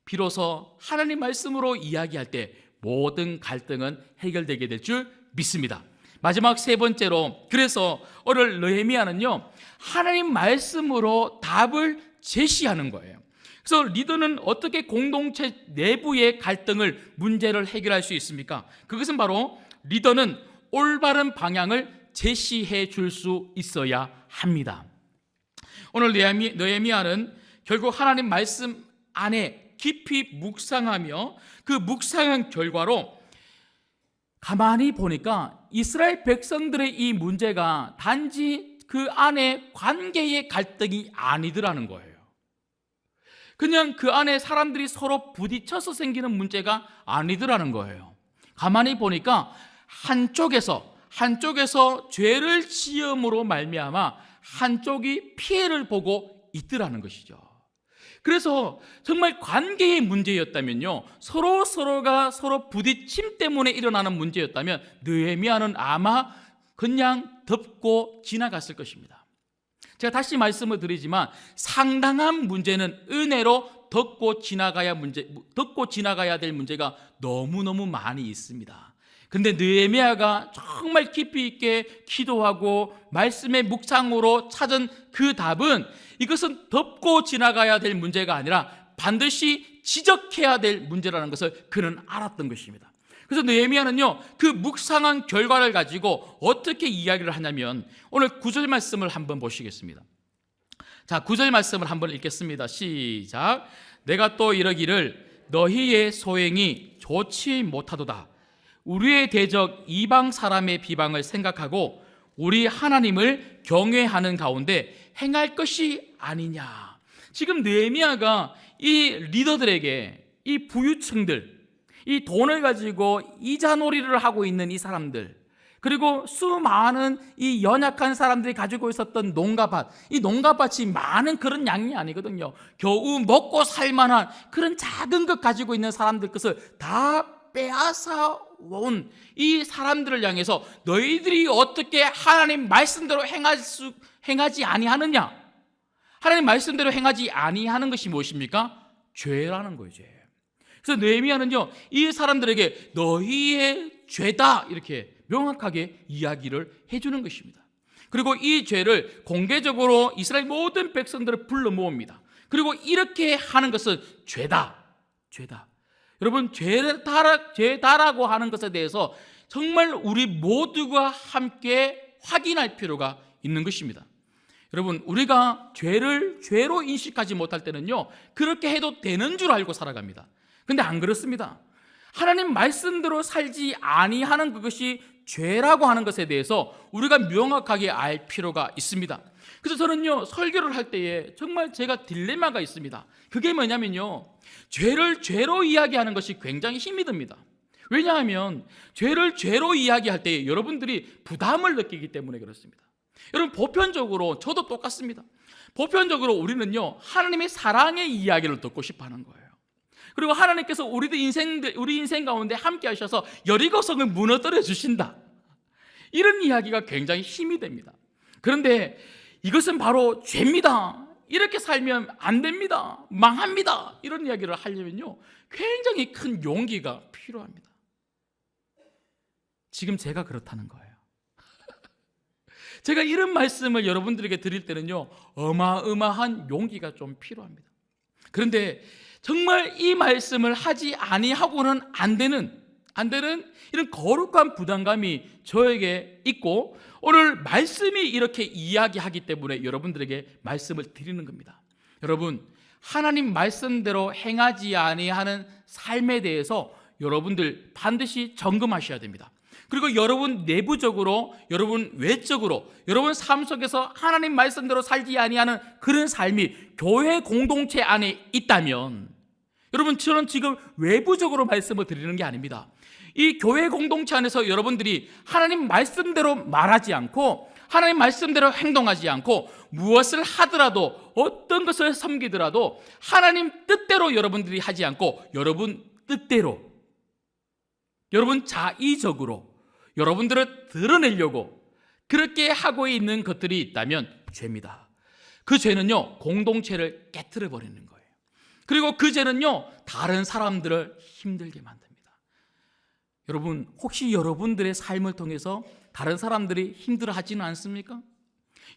비로소 하나님 말씀으로 이야기할 때 모든 갈등은 해결되게 될 줄 믿습니다. 마지막 세 번째로, 그래서 오늘 느헤미야는요, 하나님 말씀으로 답을 제시하는 거예요. 그래서 리더는 어떻게 공동체 내부의 갈등을, 문제를 해결할 수 있습니까? 그것은 바로 리더는 올바른 방향을 제시해 줄 수 있어야 합니다. 오늘 느헤미야는 결국 하나님 말씀 안에 깊이 묵상하며 그 묵상한 결과로 가만히 보니까 이스라엘 백성들의 이 문제가 단지 그 안에 관계의 갈등이 아니더라는 거예요. 그냥 그 안에 사람들이 서로 부딪혀서 생기는 문제가 아니더라는 거예요. 가만히 보니까 한쪽에서 죄를 지음으로 말미암아 한쪽이 피해를 보고 있더라는 것이죠. 그래서 정말 관계의 문제였다면요, 서로가 서로 부딪힘 때문에 일어나는 문제였다면 느헤미야는 아마 그냥 덮고 지나갔을 것입니다. 제가 다시 말씀을 드리지만 상당한 문제는 은혜로 덮고 지나가야 될 문제가 너무너무 많이 있습니다. 그런데 느헤미야가 정말 깊이 있게 기도하고 말씀의 묵상으로 찾은 그 답은, 이것은 덮고 지나가야 될 문제가 아니라 반드시 지적해야 될 문제라는 것을 그는 알았던 것입니다. 그래서 느헤미야는요, 그 묵상한 결과를 가지고 어떻게 이야기를 하냐면, 오늘 9절 말씀을 한번 보시겠습니다. 자, 9절 말씀을 한번 읽겠습니다. 시작. 내가 또 이러기를 너희의 소행이 좋지 못하도다. 우리의 대적 이방 사람의 비방을 생각하고 우리 하나님을 경외하는 가운데 행할 것이 아니냐. 지금 느헤미야가 이 리더들에게, 이 부유층들, 이 돈을 가지고 이자놀이를 하고 있는 이 사람들, 그리고 수많은 이 연약한 사람들이 가지고 있었던 농가밭, 이 농가밭이 많은 그런 양이 아니거든요. 겨우 먹고 살만한 그런 작은 것 가지고 있는 사람들 것을 다 빼앗아 온 이 사람들을 향해서 너희들이 어떻게 하나님 말씀대로 행하지 아니하느냐? 하나님 말씀대로 행하지 아니하는 것이 무엇입니까? 죄라는 거예요. 죄. 그래서 느헤미야는요, 이 사람들에게 너희의 죄다 이렇게 명확하게 이야기를 해주는 것입니다. 그리고 이 죄를 공개적으로 이스라엘 모든 백성들을 불러 모읍니다. 그리고 이렇게 하는 것은 죄다. 여러분, 죄다라고 하는 것에 대해서 정말 우리 모두가 함께 확인할 필요가 있는 것입니다. 여러분, 우리가 죄를 죄로 인식하지 못할 때는요, 그렇게 해도 되는 줄 알고 살아갑니다. 근데 안 그렇습니다. 하나님 말씀대로 살지 아니하는 그것이 죄라고 하는 것에 대해서 우리가 명확하게 알 필요가 있습니다. 그래서 저는요, 설교를 할 때에 정말 제가 딜레마가 있습니다. 그게 뭐냐면요, 죄를 죄로 이야기하는 것이 굉장히 힘이 듭니다. 왜냐하면 죄를 죄로 이야기할 때 여러분들이 부담을 느끼기 때문에 그렇습니다. 여러분, 보편적으로 저도 똑같습니다. 보편적으로 우리는요, 하나님의 사랑의 이야기를 듣고 싶어 하는 거예요. 그리고 하나님께서 우리 인생 가운데 함께 하셔서 여리고성을 무너뜨려 주신다, 이런 이야기가 굉장히 힘이 됩니다. 그런데 이것은 바로 죄입니다, 이렇게 살면 안 됩니다, 망합니다, 이런 이야기를 하려면요, 굉장히 큰 용기가 필요합니다. 지금 제가 그렇다는 거예요. 제가 이런 말씀을 여러분들에게 드릴 때는요, 어마어마한 용기가 좀 필요합니다. 그런데 정말 이 말씀을 하지 아니하고는 안 되는 이런 거룩한 부담감이 저에게 있고, 오늘 말씀이 이렇게 이야기하기 때문에 여러분들에게 말씀을 드리는 겁니다. 여러분, 하나님 말씀대로 행하지 아니하는 삶에 대해서 여러분들 반드시 점검하셔야 됩니다. 그리고 여러분 내부적으로, 여러분 외적으로, 여러분 삶 속에서 하나님 말씀대로 살지 아니하는 그런 삶이 교회 공동체 안에 있다면, 여러분, 저는 지금 외부적으로 말씀을 드리는 게 아닙니다. 이 교회 공동체 안에서 여러분들이 하나님 말씀대로 말하지 않고, 하나님 말씀대로 행동하지 않고, 무엇을 하더라도, 어떤 것을 섬기더라도 하나님 뜻대로 여러분들이 하지 않고 여러분 뜻대로, 여러분 자의적으로 여러분들을 드러내려고 그렇게 하고 있는 것들이 있다면 죄입니다. 그 죄는요, 공동체를 깨트려 버리는 거예요. 그리고 그 죄는요, 다른 사람들을 힘들게 만듭니다. 여러분, 혹시 여러분들의 삶을 통해서 다른 사람들이 힘들어하지는 않습니까?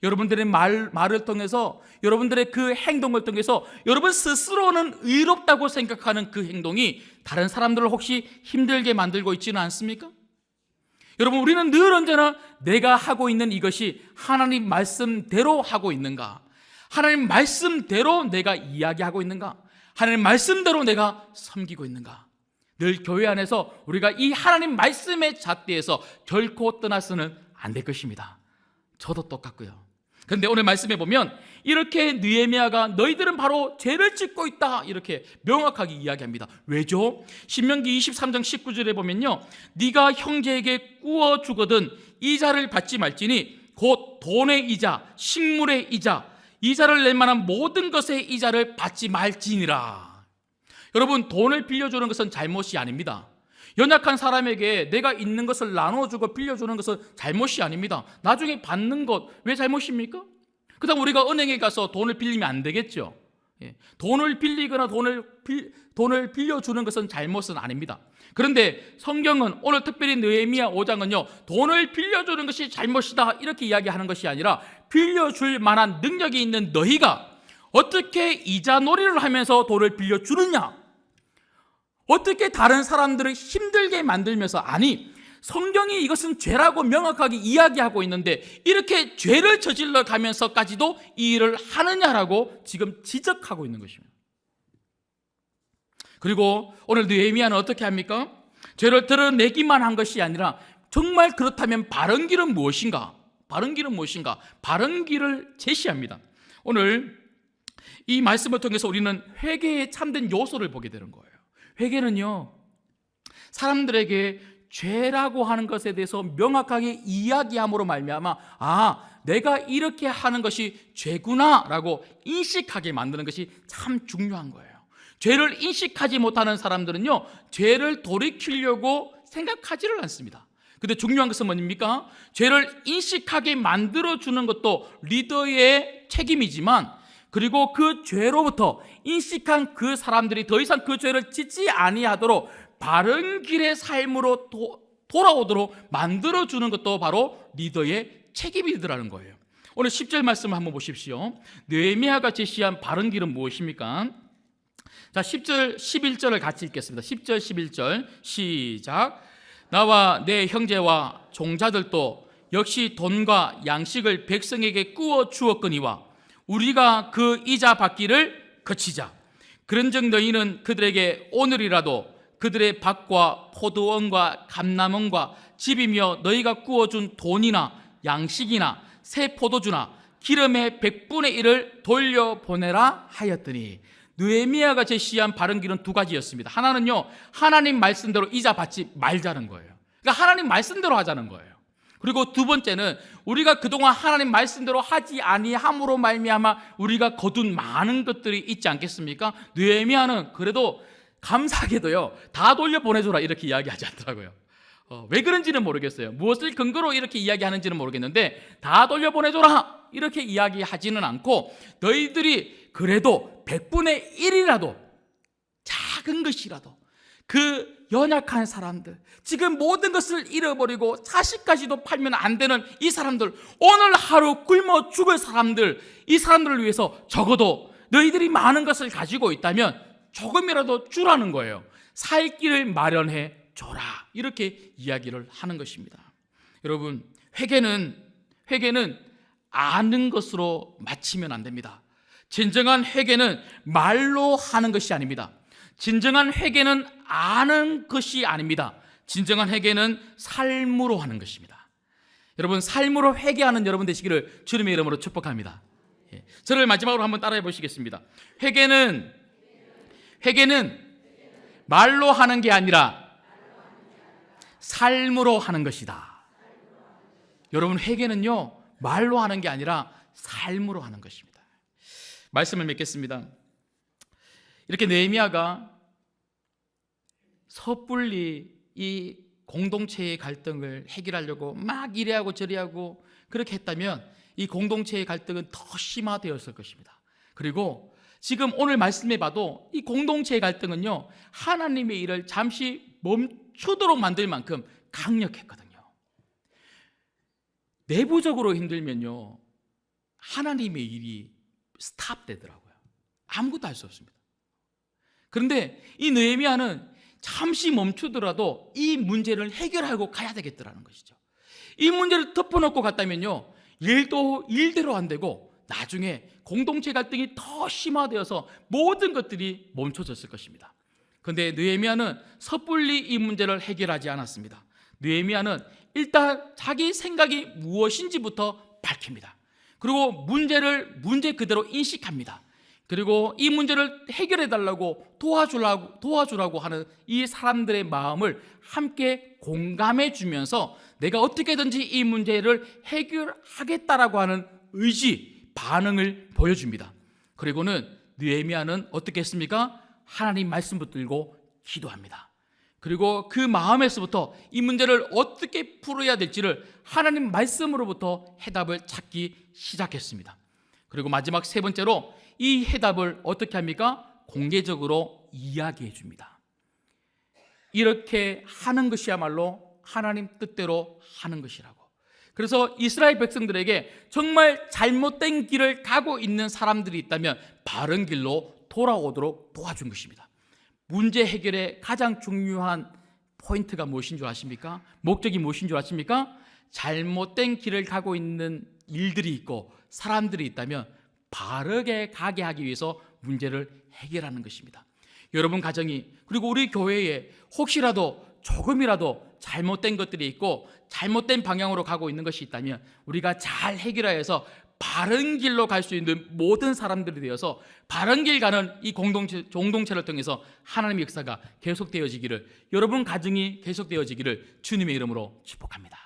여러분들의 말을 통해서, 여러분들의 그 행동을 통해서 여러분 스스로는 의롭다고 생각하는 그 행동이 다른 사람들을 혹시 힘들게 만들고 있지는 않습니까? 여러분, 우리는 늘 언제나 내가 하고 있는 이것이 하나님 말씀대로 하고 있는가? 하나님 말씀대로 내가 이야기하고 있는가? 하나님 말씀대로 내가 섬기고 있는가? 늘 교회 안에서 우리가 이 하나님 말씀의 잣대에서 결코 떠나서는 안 될 것입니다. 저도 똑같고요. 그런데 오늘 말씀에 보면 이렇게 느헤미야가 너희들은 바로 죄를 짓고 있다, 이렇게 명확하게 이야기합니다. 왜죠? 신명기 23장 19절에 보면요, 네가 형제에게 꾸어 주거든 이자를 받지 말지니 곧 돈의 이자, 식물의 이자, 이자를 낼 만한 모든 것의 이자를 받지 말지니라. 여러분, 돈을 빌려주는 것은 잘못이 아닙니다. 연약한 사람에게 내가 있는 것을 나눠주고 빌려주는 것은 잘못이 아닙니다. 나중에 받는 것 왜 잘못입니까? 그다음 우리가 은행에 가서 돈을 빌리면 안 되겠죠. 돈을 빌리거나 돈을 빌려주는 것은 잘못은 아닙니다. 그런데 성경은 오늘 특별히 느헤미야 5장은요, 돈을 빌려주는 것이 잘못이다 이렇게 이야기하는 것이 아니라, 빌려줄 만한 능력이 있는 너희가 어떻게 이자놀이를 하면서 돈을 빌려주느냐, 어떻게 다른 사람들을 힘들게 만들면서, 아니, 성경이 이것은 죄라고 명확하게 이야기하고 있는데 이렇게 죄를 저질러 가면서까지도 이 일을 하느냐라고 지금 지적하고 있는 것입니다. 그리고 오늘 느헤미야는 어떻게 합니까? 죄를 드러내기만 한 것이 아니라, 정말 그렇다면 바른 길은 무엇인가? 바른 길을 제시합니다. 오늘 이 말씀을 통해서 우리는 회개의 참된 요소를 보게 되는 거예요. 회개는요, 사람들에게 죄라고 하는 것에 대해서 명확하게 이야기함으로 말미암아 내가 이렇게 하는 것이 죄구나라고 인식하게 만드는 것이 참 중요한 거예요. 죄를 인식하지 못하는 사람들은요, 죄를 돌이키려고 생각하지를 않습니다. 근데 중요한 것은 뭡니까? 죄를 인식하게 만들어주는 것도 리더의 책임이지만, 그리고 그 죄로부터 인식한 그 사람들이 더 이상 그 죄를 짓지 아니하도록 바른 길의 삶으로 돌아오도록 만들어주는 것도 바로 리더의 책임이더라는 거예요. 오늘 10절 말씀을 한번 보십시오. 느헤미야가 제시한 바른 길은 무엇입니까? 자, 10절, 11절을 같이 읽겠습니다. 10절, 11절 시작. 나와 내 형제와 종자들도 역시 돈과 양식을 백성에게 꾸어 주었거니와 우리가 그 이자 받기를 그치자. 그런즉 너희는 그들에게 오늘이라도 그들의 밭과 포도원과 감람원과 집이며 너희가 꾸어준 돈이나 양식이나 새 포도주나 기름의 100분의 1을 돌려보내라 하였더니, 느헤미야가 제시한 바른 길은 두 가지였습니다. 하나는요, 하나님 말씀대로 이자 받지 말자는 거예요. 그러니까 하나님 말씀대로 하자는 거예요. 그리고 두 번째는 우리가 그동안 하나님 말씀대로 하지 아니함으로 말미암아 우리가 거둔 많은 것들이 있지 않겠습니까? 느헤미야는 그래도 감사하게도요, 다 돌려보내줘라 이렇게 이야기하지 않더라고요. 왜 그런지는 모르겠어요. 무엇을 근거로 이렇게 이야기하는지는 모르겠는데 다 돌려보내줘라 이렇게 이야기하지는 않고, 너희들이 그래도 100분의 1이라도 작은 것이라도 그 연약한 사람들, 지금 모든 것을 잃어버리고 자식까지도 팔면 안 되는 이 사람들, 오늘 하루 굶어 죽을 사람들, 이 사람들을 위해서 적어도 너희들이 많은 것을 가지고 있다면 조금이라도 주라는 거예요. 살 길을 마련해 줘라 이렇게 이야기를 하는 것입니다. 여러분, 회개는 아는 것으로 마치면 안 됩니다. 진정한 회개는 말로 하는 것이 아닙니다. 진정한 회개는 아는 것이 아닙니다. 진정한 회개는 삶으로 하는 것입니다. 여러분, 삶으로 회개하는 여러분 되시기를 주님의 이름으로 축복합니다. 저를 마지막으로 한번 따라해 보시겠습니다. 회개는 말로 하는 게 아니라 삶으로 하는 것이다. 여러분, 회개는요, 말로 하는 게 아니라 삶으로 하는 것입니다. 말씀을 맺겠습니다. 이렇게 느헤미야가 섣불리 이 공동체의 갈등을 해결하려고 막 이래하고 저래하고 그렇게 했다면 이 공동체의 갈등은 더 심화되었을 것입니다. 그리고 지금 오늘 말씀해 봐도 이 공동체의 갈등은요, 하나님의 일을 잠시 멈추도록 만들 만큼 강력했거든요. 내부적으로 힘들면요, 하나님의 일이 스탑되더라고요. 아무것도 할 수 없습니다. 그런데 이 느헤미야는 잠시 멈추더라도 이 문제를 해결하고 가야 되겠더라는 것이죠. 이 문제를 덮어놓고 갔다면요, 일도 일대로 안 되고 나중에 공동체 갈등이 더 심화되어서 모든 것들이 멈춰졌을 것입니다. 그런데 느헤미야는 섣불리 이 문제를 해결하지 않았습니다. 느헤미야는 일단 자기 생각이 무엇인지부터 밝힙니다. 그리고 문제 그대로 인식합니다. 그리고 이 문제를 해결해 달라고 도와주라고 하는 이 사람들의 마음을 함께 공감해 주면서 내가 어떻게든지 이 문제를 해결하겠다라고 하는 의지, 반응을 보여줍니다. 그리고는 느헤미야는 어떻게 했습니까? 하나님 말씀 붙들고 기도합니다. 그리고 그 마음에서부터 이 문제를 어떻게 풀어야 될지를 하나님 말씀으로부터 해답을 찾기 시작했습니다. 그리고 마지막 세 번째로 이 해답을 어떻게 합니까? 공개적으로 이야기해 줍니다. 이렇게 하는 것이야말로 하나님 뜻대로 하는 것이라고. 그래서 이스라엘 백성들에게 정말 잘못된 길을 가고 있는 사람들이 있다면 바른 길로 돌아오도록 도와준 것입니다. 문제 해결의 가장 중요한 포인트가 무엇인 줄 아십니까? 목적이 무엇인 줄 아십니까? 잘못된 길을 가고 있는 일들이 있고 사람들이 있다면 바르게 가게 하기 위해서 문제를 해결하는 것입니다. 여러분 가정이, 그리고 우리 교회에 혹시라도 조금이라도 잘못된 것들이 있고 잘못된 방향으로 가고 있는 것이 있다면 우리가 잘 해결하여서 바른 길로 갈 수 있는 모든 사람들이 되어서 바른 길 가는 이 공동체를 통해서 하나님의 역사가 계속되어지기를, 여러분 가정이 계속되어지기를 주님의 이름으로 축복합니다.